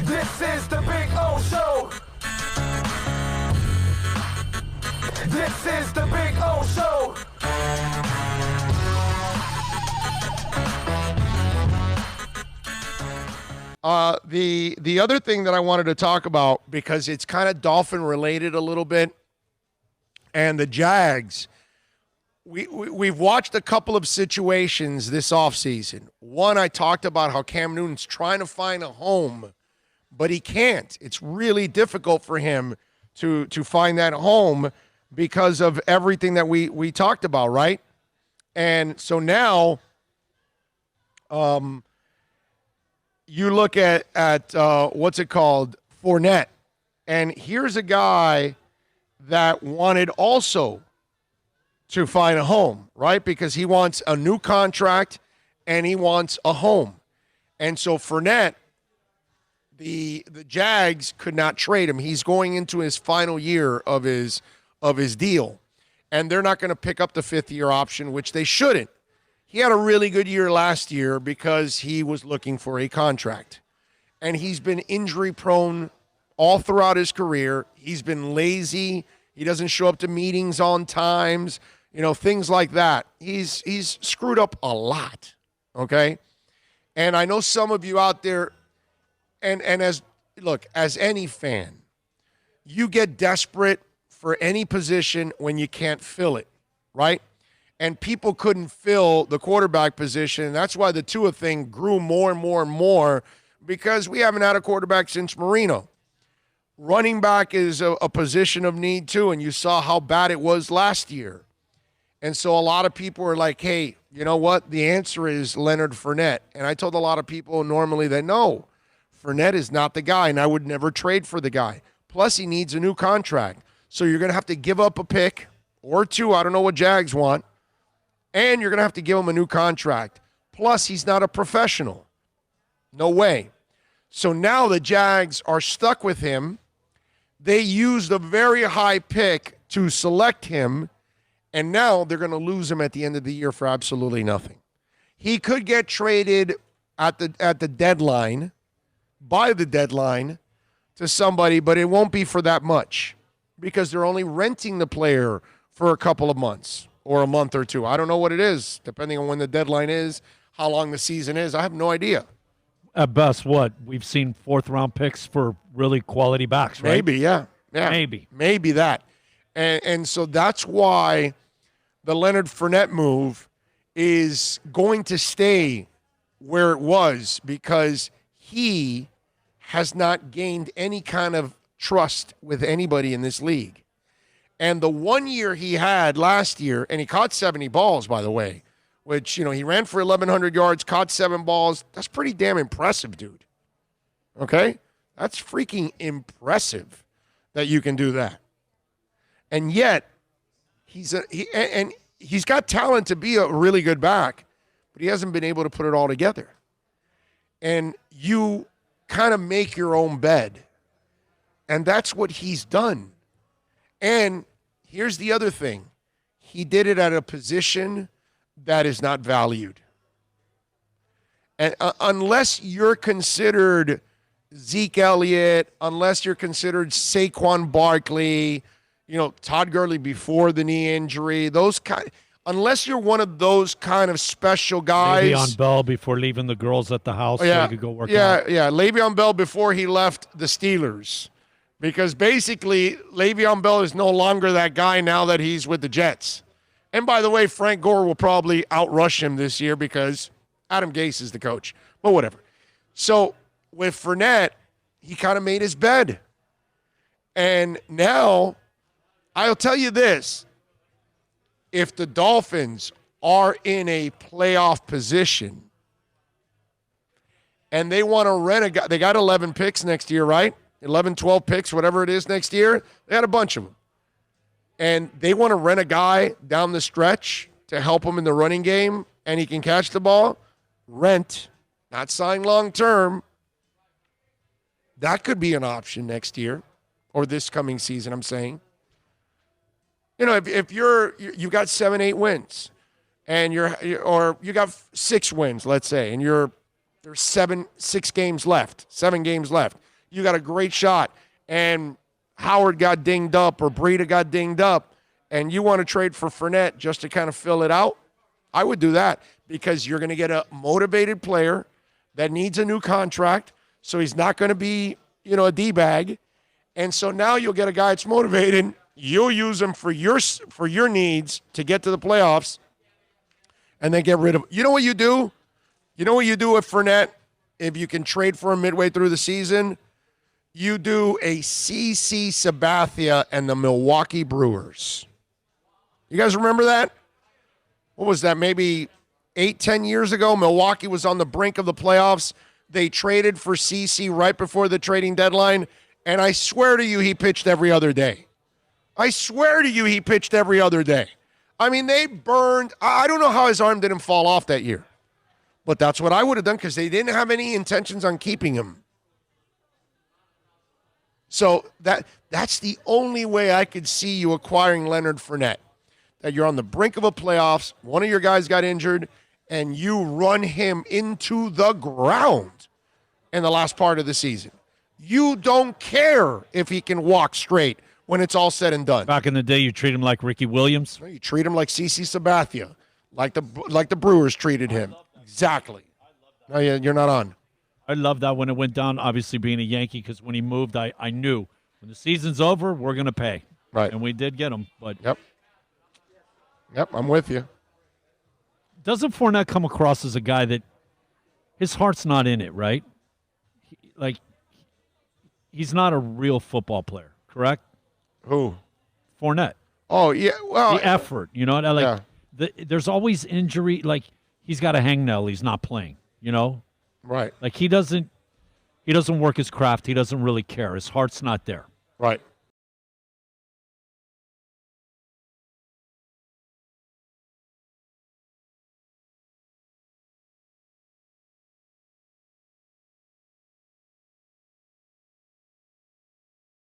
This is the Big O Show. This is the Big O Show. The other thing that I wanted to talk about, because it's kind of Dolphin related a little bit, and the Jags, we've watched a couple of situations this offseason. One, I talked about how Cam Newton's trying to find a home, but he can't. It's really difficult for him to find that home because of everything that we talked about, right? And so now you look at what's it called, Fournette, and here's a guy that wanted also to find a home, right? Because he wants a new contract and he wants a home. And so Fournette, the Jags could not trade him. He's going into his final year of his deal, and they're not going to pick up the fifth-year option, which they shouldn't. He had a really good year last year because he was looking for a contract. And he's been injury-prone all throughout his career. He's been lazy. He doesn't show up to meetings on times, things like that. He's screwed up a lot, okay? And I know some of you out there, and as any fan, you get desperate for any position when you can't fill it, right? And people couldn't fill the quarterback position. And that's why the Tua thing grew more and more and more, because we haven't had a quarterback since Marino. Running back is a position of need too, and you saw how bad it was last year. And so a lot of people are like, hey, you know what? The answer is Leonard Fournette. And I told a lot of people normally that no, Fournette is not the guy, and I would never trade for the guy. Plus, he needs a new contract. So you're going to have to give up a pick or two. I don't know what Jags want. And you're going to have to give him a new contract. Plus, he's not a professional. No way. So now the Jags are stuck with him. They used a very high pick to select him, and now they're going to lose him at the end of the year for absolutely nothing. He could get traded at the deadline, by the deadline, to somebody, but it won't be for that much because they're only renting the player for a couple of months. Or a month or two. I don't know what it is, depending on when the deadline is, how long the season is. I have no idea. At best, what? We've seen fourth-round picks for really quality backs, right? Maybe, yeah. Maybe that. And so that's why the Leonard Fournette move is going to stay where it was, because he has not gained any kind of trust with anybody in this league. And the 1 year he had last year, and he caught 70 balls, by the way, which, he ran for 1,100 yards, caught 7 balls. That's pretty damn impressive, dude. Okay? That's freaking impressive that you can do that. And yet, he's got talent to be a really good back, but he hasn't been able to put it all together. And you kind of make your own bed. And that's what he's done. And here's the other thing. He did it at a position that is not valued. And unless you're considered Zeke Elliott, unless you're considered Saquon Barkley, Todd Gurley before the knee injury, unless you're one of those kind of special guys. Le'Veon Bell before leaving the girls at the house so he could go work out. Yeah, Le'Veon Bell before he left the Steelers. Because basically, Le'Veon Bell is no longer that guy now that he's with the Jets. And by the way, Frank Gore will probably outrush him this year because Adam Gase is the coach. But whatever. So with Fournette, he kind of made his bed. And now, I'll tell you this. If the Dolphins are in a playoff position and they want to rent a guy, they got 11 picks next year, right? 11, 12 picks, whatever it is next year. They got a bunch of them. And they want to rent a guy down the stretch to help him in the running game, and he can catch the ball. Rent, not sign long-term. That could be an option next year or this coming season, I'm saying. If you got 7, 8 wins, and you got 6 wins, let's say, and there's 7 games left. you got a great shot, and Howard got dinged up or Breida got dinged up, and you want to trade for Fournette just to kind of fill it out, I would do that because you're going to get a motivated player that needs a new contract, so he's not going to be, a D-bag. And so now you'll get a guy that's motivated. You'll use him for your needs to get to the playoffs and then get rid of him. You know what you do? You know what you do with Fournette if you can trade for him midway through the season? You do a CC Sabathia and the Milwaukee Brewers. You guys remember that? What was that, maybe 8-10 years ago? Milwaukee was on the brink of the playoffs. They traded for CC right before the trading deadline, and I swear to you he pitched every other day. I swear to you he pitched every other day. I mean, they burned. I don't know how his arm didn't fall off that year, but that's what I would have done because they didn't have any intentions on keeping him. So that's the only way I could see you acquiring Leonard Fournette, that you're on the brink of a playoffs, one of your guys got injured, and you run him into the ground in the last part of the season. You don't care if he can walk straight when it's all said and done. Back in the day, you treat him like Ricky Williams. You treat him like CC Sabathia, like the Brewers treated him. Exactly. No, you're not on. I love that when it went down, obviously being a Yankee, because when he moved, I knew when the season's over, we're going to pay. Right. And we did get him. But Yep, I'm with you. Doesn't Fournette come across as a guy that his heart's not in it, right? He's not a real football player, correct? Who? Fournette. Oh, yeah. Well, the effort, there's always injury. Like, he's got a hangnail. He's not playing, Right. Like, he doesn't work his craft. He doesn't really care. His heart's not there. Right.